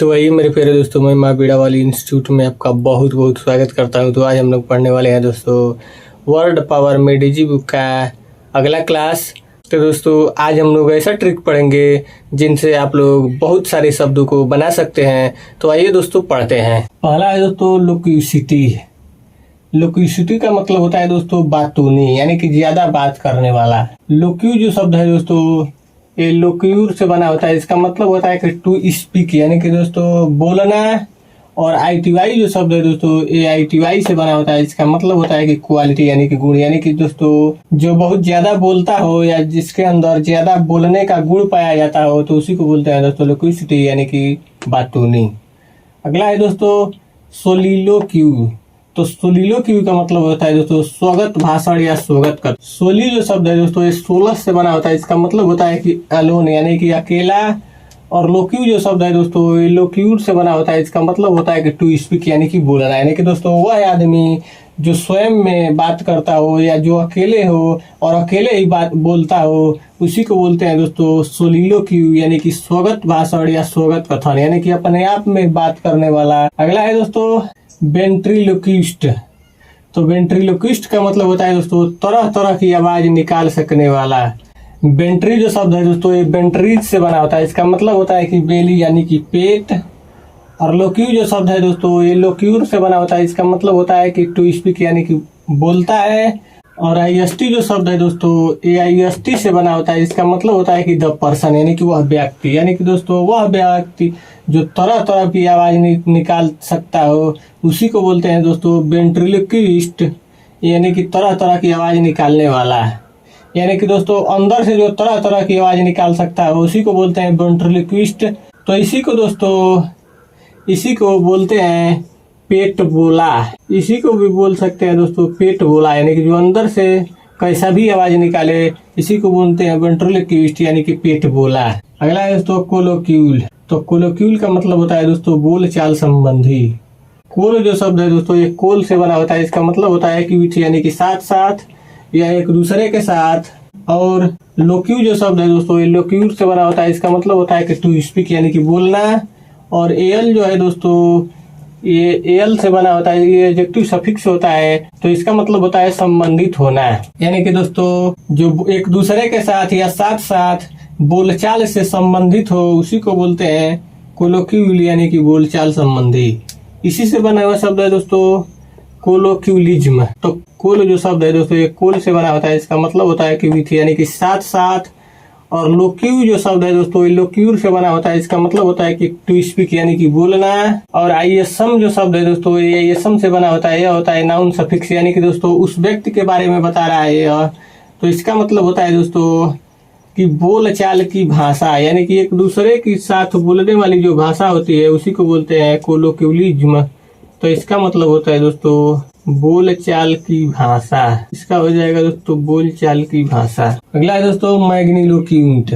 तो वही मेरे प्यारे दोस्तों, मैं माँ बीड़ा वाली इंस्टीट्यूट में आपका बहुत बहुत स्वागत करता हूँ। तो आज हम लोग पढ़ने वाले हैं दोस्तों वर्ड पावर में डीजी बुक का अगला क्लास। तो दोस्तों आज हम लोग ऐसा ट्रिक पढ़ेंगे जिनसे आप लोग बहुत सारे शब्दों को बना सकते हैं। तो आइए दोस्तों पढ़ते हैं। पहला है दोस्तों लोक्यूसिटी। लोक्यूसिटी का मतलब होता है दोस्तों बातूनी, यानी कि ज्यादा बात करने वाला। लोक्यू जो शब्द है दोस्तों ये लोक्यूर से बना होता है। इसका मतलब होता है कि टू स्पीक, यानी कि दोस्तों बोलना। और आईटीवाई जो शब्द है दोस्तों ये आईटीवाई से बना होता है। इसका मतलब होता है कि क्वालिटी, यानी कि गुण, यानी कि दोस्तों जो बहुत ज्यादा बोलता हो या जिसके अंदर ज्यादा बोलने का गुण पाया जाता हो तो उसी को बोलते हैं दोस्तों लोक्यूसिटी, यानी कि बातूनी। अगला है दोस्तों सोलिलोक्यू। तो सोलिलोक्यू का मतलब होता है दोस्तों स्वागत भाषण या स्वागत कर। सोली जो शब्द है दोस्तों ये 16 से बना होता है। इसका मतलब होता है कि अलोन, यानी कि अकेला। और लोक्यू जो शब्द है दोस्तों ये लोक्यूर से बना होता है। इसका मतलब होता है कि टू स्पीक, यानी कि बोलना, यानी कि दोस्तों वह आदमी जो स्वयं में बात करता हो या जो अकेले हो और अकेले ही बात बोलता हो उसी को बोलते हैं दोस्तों सोलिलोक्यू, यानी कि स्वागत भाषण या स्वागत कथन, यानी कि अपने आप में बात करने वाला। अगला है दोस्तों वेंट्रिलोक्विस्ट। तो वेंट्रिलोक्विस्ट का मतलब होता है दोस्तों तरह तरह की आवाज निकाल सकने वाला। वेंट्री जो शब्द है दोस्तों ये वेंट्रीज से बना होता है। इसका मतलब होता है कि बेली, यानी कि पेट। और लोक्यू जो शब्द है दोस्तों ये लोक्यूर से बना होता है। इसका मतलब होता है कि टू स्पीक, यानी कि बोलता है। और आईएसटी जो शब्द है दोस्तों ये आईएसटी से बना होता है। इसका मतलब होता है कि द पर्सन, यानी कि वह व्यक्ति, यानी कि दोस्तों वह व्यक्ति जो तरह तरह की आवाज निकाल सकता हो उसी को बोलते हैं दोस्तों वेंट्रिलोक्विस्ट, यानी कि तरह तरह की आवाज निकालने वाला। यानी कि दोस्तों अंदर से जो तरह तरह की आवाज निकाल सकता है उसी को बोलते हैं वेंट्रिलोक्विस्ट। तो इसी को बोलते हैं पेट बोला। इसी को भी बोल सकते हैं दोस्तों पेट बोला, यानी कि जो अंदर से कैसा भी आवाज निकाले इसी को बोलते हैं वेंट्रिलोक्विस्ट, यानी कि पेट बोला। अगला है दोस्तों कोलोक्यूल। तो कोलोक्यूल का मतलब होता है दोस्तों बोल चाल संबंधी। कोल जो शब्द है दोस्तों ये कोल से बना होता है। इसका मतलब होता है कि विच, यानी कि साथ साथ या एक दूसरे के साथ। और लोक्यू जो शब्द है दोस्तों ये लोक्यूर से बना होता है। इसका मतलब होता है कि टू स्पीक, यानी कि बोलना। और एल जो है दोस्तों ये एल से बना होता है। ये एडजेक्टिव सफिक्स होता है तो इसका मतलब होता है संबंधित होना, यानी कि दोस्तों जो एक दूसरे के साथ या साथ साथ बोलचाल से संबंधित हो उसी को बोलते हैं कोलोक्यूल, यानी कि बोलचाल संबंधी। इसी से बना हुआ शब्द है दोस्तों कोलोक्यूलिज्म। तो कोल जो शब्द है दोस्तों ये कोल से बना होता है। इसका मतलब होता है कि विथ, यानी कि साथ साथ। और लोक्यू जो शब्द है दोस्तों ये लोक्यूर से बना होता है। इसका मतलब होता है कि टू स्पीक, यानी कि बोलना। और आईएसएम जो शब्द है दोस्तों ये आईएसएम से बना होता है। यह होता है नाउन सफिक्स, यानी कि दोस्तों उस व्यक्ति के बारे में बता रहा है यह। तो इसका मतलब होता है दोस्तों कि बोल चाल की भाषा, यानी कि एक दूसरे के साथ बोलने वाली जो भाषा होती है उसी को बोलते हैं कोलोक्यूलिज्म। तो इसका मतलब होता है दोस्तों बोल चाल की भाषा। इसका हो जाएगा दोस्तों बोल चाल की भाषा। अगला है दोस्तों मैग्निलोक्यूंट।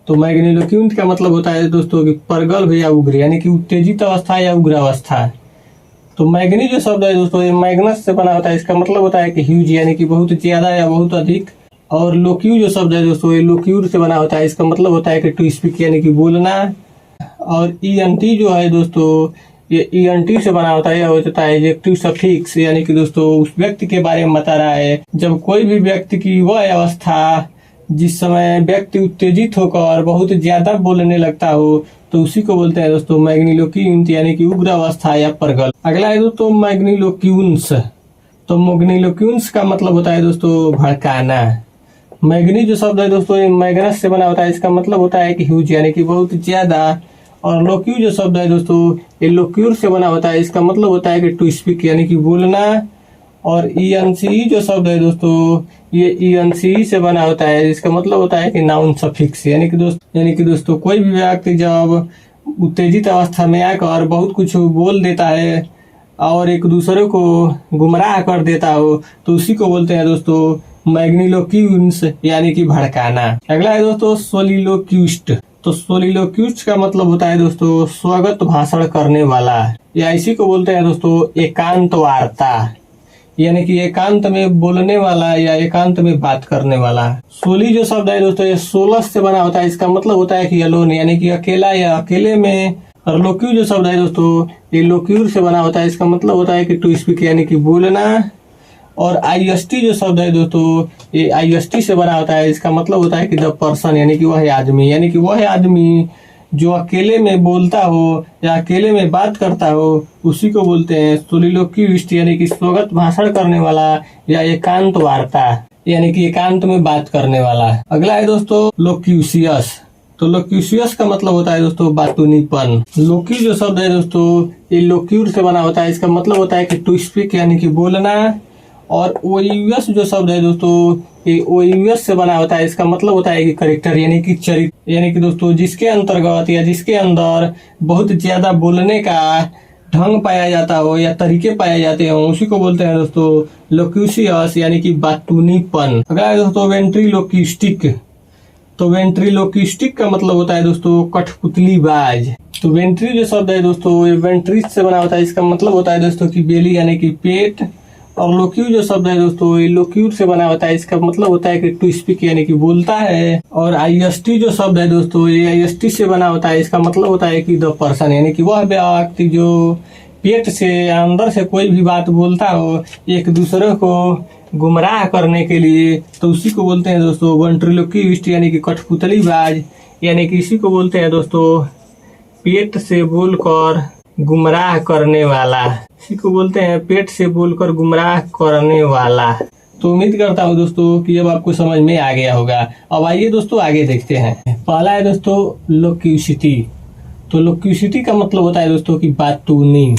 तो मैग्निलोक्यूंट का मतलब होता है दोस्तों कि प्रगल्भ या उग्र, यानी कि उत्तेजित अवस्था या उग्र अवस्था। तो मैग्नी जो शब्द है दोस्तों ये मैग्नस से बना होता है। इसका मतलब होता है कि ह्यूज, यानी कि बहुत ज्यादा या बहुत अधिक। और लोक्यू जो शब्द है दोस्तों ये लोक्यूर से बना होता है। इसका मतलब होता है कि टू स्पीक, यानी कि बोलना। और ईएनटी जो है दोस्तों ये ईएनटी से बना होता है। यह होता है एडजेक्टिव सफिक्स, यानी कि दोस्तों उस व्यक्ति के बारे में बता रहा है। जब कोई भी व्यक्ति की वह अवस्था जिस समय व्यक्ति उत्तेजित होकर बहुत ज्यादा बोलने लगता हो तो उसी को बोलते हैं दोस्तों मैग्निलोक्यूंट, यानी कि उग्र अवस्था या प्रगल्भ। अगला है दोस्तों मैग्निलोक्यूंस। तो मैग्निलोक्यूंस का मतलब होता है दोस्तों भड़काना। मैग्नी जो शब्द है दोस्तों ये मैग्नस से बना होता है। इसका मतलब होता है कि ह्यूज, यानी कि बहुत ज्यादा। और लोक्यू जो शब्द है दोस्तों ये लोक्यूर से बना होता है। इसका मतलब होता है कि टू स्पीक, यानी कि बोलना। और ईएनसी जो शब्द है दोस्तों ये ईएनसी से बना होता है। इसका मतलब होता है कि नाउन सफिक्स, यानी कि दोस्तों कोई भी व्यक्ति जब उत्तेजित अवस्था में आकर बहुत कुछ बोल देता है और एक दूसरे को गुमराह कर देता हो तो उसी को बोलते हैं दोस्तों मैग्निलोक्यूंस, यानी कि भड़काना। अगला है दोस्तों सोलिलोक्विस्ट। तो सोलिलोक्विस्ट का मतलब होता है दोस्तों स्वागत भाषण करने वाला, या इसी को बोलते हैं दोस्तों एकांत वार्ता, यानी कि एकांत में बोलने वाला या एकांत में बात करने वाला। सोली जो शब्द है दोस्तों ये 16 से बना होता है। इसका मतलब होता है कि अलोन, यानी कि अकेला या अकेले में। और लोक्यू जो शब्द है दोस्तों ये लोक्यूर से बना होता है, इसका मतलब होता है कि टू स्पीक यानी कि बोलना। और आईएसटी जो शब्द है दोस्तों ये आईएसटी से बना होता है, इसका मतलब होता है कि द पर्सन यानी कि वह आदमी, यानी कि वह आदमी जो अकेले में बोलता हो या अकेले में बात करता हो उसी को बोलते हैं सोलिलोक्विस्ट, यानी कि स्वगत भाषण करने वाला या एकांत वार्ता यानी कि एकांत में बात करने वाला। अगला है दोस्तों लोक्यूशियस। तो लोक्यूशियस का मतलब होता है दोस्तों बातूनीपन। लोक्यू जो शब्द है दोस्तों ये लोक्यूर से बना होता है, इसका मतलब होता है कि टू स्पीक यानी कि बोलना। और ओयूएस जो शब्द है दोस्तों ये ओयूएस से बना होता है, इसका मतलब होता है कि करेक्टर यानी कि चरित्र, यानी कि दोस्तों जिसके अंतर्गत या जिसके अंदर बहुत ज्यादा बोलने का ढंग पाया जाता हो या तरीके पाए जाते हो उसी को बोलते हैं दोस्तों लोक्यूशियस यानी कि बातूनीपन। अगला है दोस्तों वेंट्रीलोक्विस्टिक। तो वेंट्रीलोक्विस्टिक का मतलब होता है दोस्तों कठपुतलीबाज। तो वेंट्री जो शब्द है दोस्तों ये वेंट्रीज से बना होता है, इसका मतलब होता है दोस्तों कि बेली यानी कि पेट। और लोक्यू जो शब्द है दोस्तों ये लोक्यूर से बना होता है, इसका मतलब होता है कि टू स्पीक यानी कि बोलता है। और आईएसटी जो शब्द है दोस्तों ये आईएसटी से बना होता है, इसका मतलब होता है कि द पर्सन यानी कि वह व्यक्ति जो पेट से या अंदर से कोई भी बात बोलता हो एक दूसरे को गुमराह करने के लिए, तो उसी को बोलते हैं दोस्तों वेंट्रीलोक्विस्ट यानी कि कठपुतलीबाज, यानी कि इसी को बोलते हैं दोस्तों पेट से बोलकर गुमराह करने वाला। इसी को बोलते हैं पेट से बोलकर गुमराह करने वाला। तो उम्मीद करता हूँ दोस्तों कि अब आपको समझ में आ गया होगा। अब आइए दोस्तों आगे देखते हैं। पहला है दोस्तों लोक्यूसिटी। तो लोक्यूसिटी का मतलब होता है दोस्तों कि बातूनी,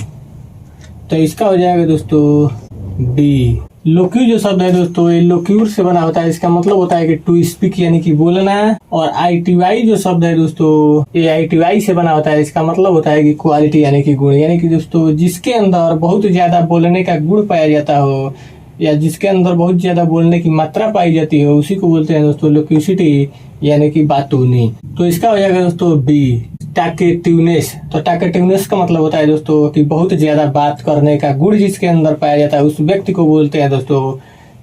तो इसका हो जाएगा दोस्तों डी। लोक्यू जो शब्द है दोस्तों ये लोक्यूर से बना होता है, इसका मतलब होता है कि टू स्पीक यानी कि बोलना। और आईटीवाई जो शब्द है दोस्तों ये आईटीवाई से बना होता है, इसका मतलब होता है कि क्वालिटी यानी कि गुण, यानी कि दोस्तों जिसके अंदर बहुत ज्यादा बोलने का गुण पाया जाता हो या जिसके अंदर बहुत ज्यादा बोलने की मात्रा पाई जाती है उसी को बोलते हैं दोस्तों लोक्यूसिटी यानी कि बातूनी। तो इसका हो जाएगा दोस्तों बी टाकेटिवनेस। तो टाकेटिवनेस का मतलब होता है दोस्तों कि बहुत ज्यादा बात करने का गुण जिसके अंदर पाया जाता है उस व्यक्ति को बोलते हैं दोस्तों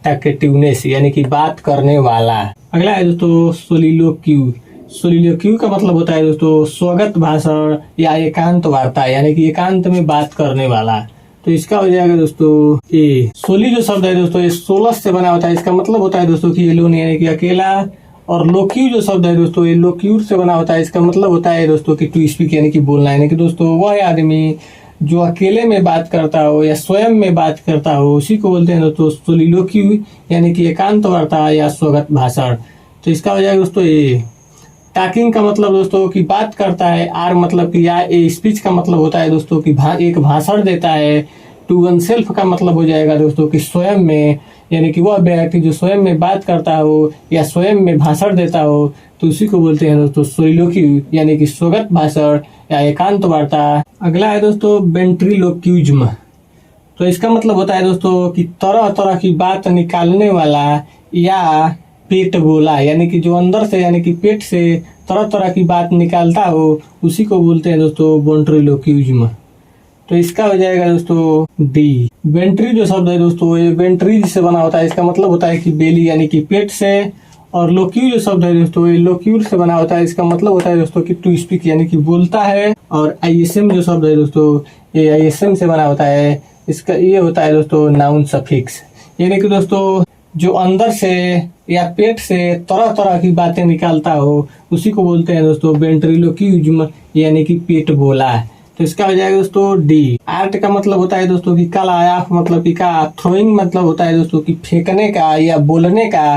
टाकेटिवनेस यानी कि बात करने वाला। अगला है दोस्तों सोलिलोक्यू। सोलिलोक्यू का मतलब होता है दोस्तों स्वगत भाषण या एकांत वार्ता यानी कि एकांत में बात करने वाला। तो इसका हो जाएगा दोस्तों ए। सोली जो शब्द है दोस्तों ये सोलस से बना होता है, इसका मतलब होता है दोस्तों कि एलोन यानी कि अकेला। और लोक्यू जो शब्द है दोस्तों ये लोक्यूर से बना होता है, इसका मतलब होता है दोस्तों कि टू स्पीक यानी कि बोलना, यानी कि दोस्तों वह आदमी जो अकेले में बात करता हो या स्वयं में बात करता हो उसी को बोलते हैं दोस्तों सोलिलोक्यू यानी कि एकांत वार्ता या स्वगत भाषण। तो इसका हो जाएगा दोस्तों ए। टॉकिंग का मतलब दोस्तों कि बात करता है, आर मतलब कि या ए स्पीच का मतलब होता है दोस्तों कि एक भाषण देता है। टू वन सेल्फ का मतलब हो जाएगा दोस्तों कि स्वयं में, यानी कि वह व्यक्ति जो स्वयं में बात करता हो या स्वयं में भाषण देता हो तो उसी को बोलते हैं दोस्तों सोलिलोक्यू यानी कि स्वगत भाषण या एकांत वार्ता। अगला है दोस्तों वेंट्रीलोक्विज्म। तो इसका मतलब होता है दोस्तों कि तरह तरह की बात निकालने वाला या पेट बोला, यानी कि जो अंदर से यानी कि पेट से तरह तरह की बात निकालता हो उसी को बोलते हैं दोस्तों वेंट्रीलोक्विज्म। तो इसका हो जाएगा दोस्तों डी। वेंट्री जो शब्द है दोस्तों ये वेंट्रीज से बना होता है, इसका मतलब होता है कि बेली यानी कि पेट से। और लोक्यू जो शब्द है दोस्तों ये लोक्यूर से बना होता है, इसका मतलब होता है दोस्तों कि टू स्पीक यानी कि बोलता है। और आईएसएम जो शब्द है दोस्तों ये आईएसएम से बना होता है, इसका ये होता है दोस्तों नाउन सफिक्स, यानी कि दोस्तों जो अंदर से या पेट से तरह तरह की बातें निकालता हो उसी को बोलते हैं दोस्तों वेंट्रीलोक्विज्म यानी कि पेट बोला। तो इसका हो जाएगा दोस्तों डी। आर्ट का मतलब होता है दोस्तों कि कला, आफ मतलब कि का, थ्रोइंग मतलब होता है दोस्तों कि फेंकने का या बोलने का।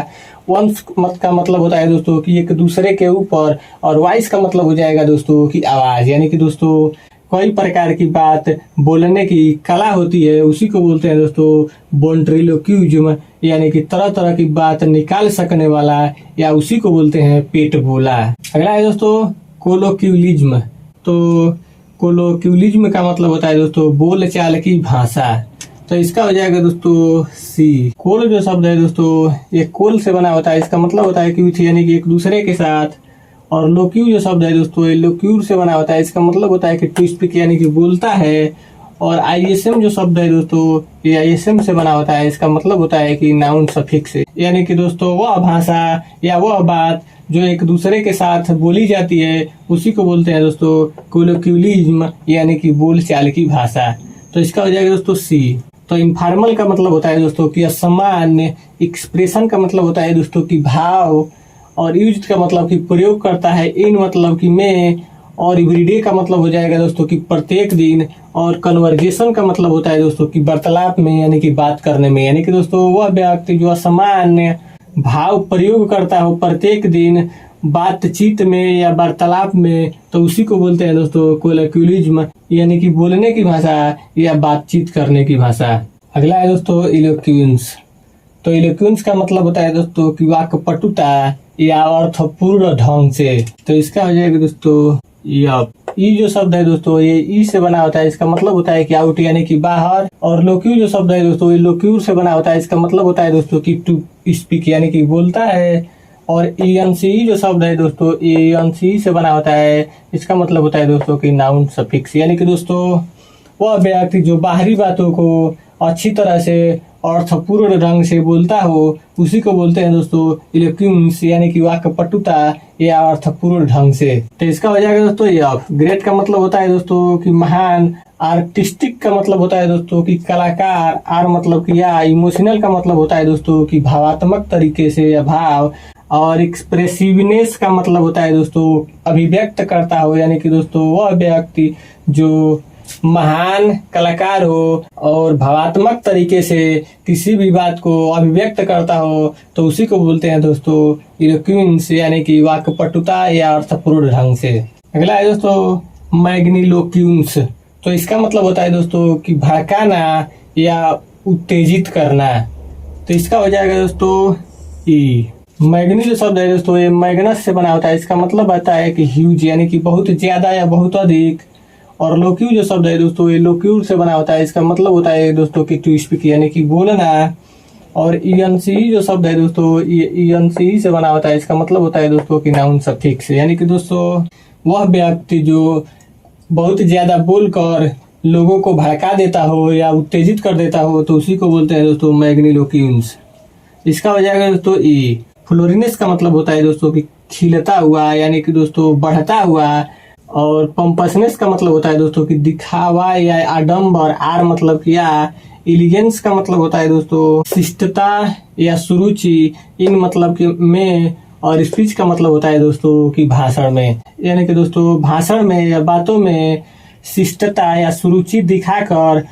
वंस का मतलब होता है दोस्तों कि एक दूसरे के ऊपर। और वॉइस का मतलब हो जाएगा दोस्तों कि आवाज, यानी कि दोस्तों कई प्रकार की बात बोलने की कला होती है उसी को बोलते हैं दोस्तों वेंट्रीलोक्विज्म यानी कि तरह तरह की बात निकाल सकने वाला या उसी को बोलते हैं पेट बोला। अगला है दोस्तों कोलोक्विलिज्म। तो कोलोक्विलिज्म का मतलब होता है दोस्तों बोलचाल की भाषा। तो इसका हो जाएगा दोस्तों सी। कोल जो शब्द है दोस्तों ये कोल से बना होता है, इसका मतलब होता है कि यानी कि एक दूसरे के साथ। और लोक्यू जो शब्द है दोस्तों ये लोक्यूर से बना होता है, इसका मतलब होता है कि टू स्पीक यानी कि बोलता है। और आईएसएम जो शब्द है दोस्तों ये आईएसएम से बना होता है, इसका मतलब होता है कि नाउन सफिक्स, यानी कि दोस्तों वह भाषा या वह बात जो एक दूसरे के साथ बोली जाती है उसी को बोलते हैं दोस्तों कोलोक्यूलिज्म, यानी कि बोलचाल की भाषा। तो इसका हो जाएगा दोस्तों सी। तो इनफॉर्मल का मतलब होता है दोस्तों कि असामान्य, एक्सप्रेशन का मतलब होता है दोस्तों कि भाव, और यूज का मतलब कि प्रयोग करता है, इन मतलब कि में, और एवरीडे का मतलब हो जाएगा दोस्तों कि प्रत्येक दिन, और कन्वर्जेशन का मतलब होता है दोस्तों कि वार्तालाप में, यानी कि बात करने में। यानी कि दोस्तों वह व्यक्ति जो असामान्य भाव प्रयोग करता हो प्रत्येक दिन बातचीत में या वार्तालाप में, तो उसी को बोलते हैं दोस्तों कोलोक्यूलिज्म, यानी कि बोलने की भाषा या बातचीत करने की भाषा। अगला है दोस्तों इलोक्वेंस। तो इलोक्वेंस का मतलब होता है दोस्तों कि वाक्पटुता या अर्थपूर्ण ढंग से। तो इसका हो जाएगा दोस्तों यप। ई जो शब्द है दोस्तों ये ई से बना होता है, इसका मतलब होता है कि आउट यानी कि बाहर। और लोक्यू जो शब्द है दोस्तों ये लोक्यूर से बना होता है, इसका मतलब होता है दोस्तों कि टू स्पीक यानी कि बोलता है। और ईएनसी जो शब्द है दोस्तों ईएनसी से बना होता है, इसका मतलब होता है दोस्तों कि नाउन सफिक्स, यानी कि दोस्तों वह व्यक्ति जो बाहरी बातों को अच्छी तरह से अर्थपूर्ण ढंग से बोलता हो उसी को बोलते हैं दोस्तों इलोक्वेंस, यानी कि वाक्पटुता या अर्थपूर्ण ढंग से। तो इसका हो जाएगा दोस्तों यप। ग्रेट का मतलब होता है दोस्तों कि महान। आर्टिस्टिक का मतलब होता है दोस्तों कि कलाकार। आर मतलब कि या। इमोशनल का मतलब होता है दोस्तों कि भावात्मक तरीके से या भाव। और एक्सप्रेसिवनेस का मतलब होता है दोस्तों अभिव्यक्त करता हो, यानी कि दोस्तों वह व्यक्ति जो महान कलाकार हो और भावात्मक तरीके से किसी भी बात को अभिव्यक्त करता हो तो उसी को बोलते हैं दोस्तों इलोक्वेंस, यानी कि वाक्पटुता या अर्थपूर्ण ढंग से। अगला है दोस्तों मैग्निलोक्वेंस। तो इसका मतलब होता है दोस्तों कि भड़काना या उत्तेजित करना। तो इसका हो जाएगा दोस्तों ई। मैग्नी जो शब्द है दोस्तों ये मैग्नस से बना होता है, इसका मतलब आता है कि ह्यूज, यानी कि बहुत ज्यादा या बहुत अधिक। और लोक्यू जो शब्द है दोस्तों ये लोक्यूर से बना होता है, इसका मतलब होता है दोस्तों कि टू स्पीक, यानी कि बोलना। और ईएनसी जो शब्द है दोस्तों ये ईएनसी से बना होता है, इसका मतलब होता है दोस्तों कि नाउन सफिक्स, यानी कि दोस्तों वह व्यक्ति जो बहुत ज्यादा बोलकर लोगों को भड़का देता हो या उत्तेजित कर देता हो तो उसी को बोलते हैं दोस्तों मैग्निलोक्वेंस। इसका हो जाएगा दोस्तों ई। फ्लोरिनेस का मतलब होता है दोस्तों कि खिलता हुआ, यानी कि दोस्तों बढ़ता हुआ। और पंपसनेस का मतलब होता है दोस्तों कि दिखावा या आडंबर। आर मतलब कि या। एलिगेंस का मतलब होता है दोस्तों शिष्टता या सुरुचि। इन मतलब कि में। और स्पीच का मतलब होता है दोस्तों कि भाषण में, यानी कि दोस्तों भाषण में या बातों में शिष्टता या सुरुचि दिखाकर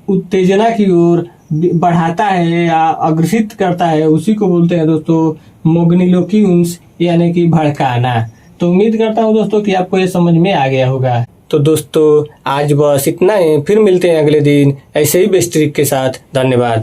उत्तेजना की ओर बढ़ाता है या अग्रसित करता है उसी को बोलते हैं दोस्तों मैग्निलोक्वेंस, यानी कि भड़काना। तो उम्मीद करता हूँ दोस्तों कि आपको ये समझ में आ गया होगा। तो दोस्तों आज बस इतना ही, फिर मिलते हैं अगले दिन ऐसे ही बेस्ट ट्रिक के साथ। धन्यवाद।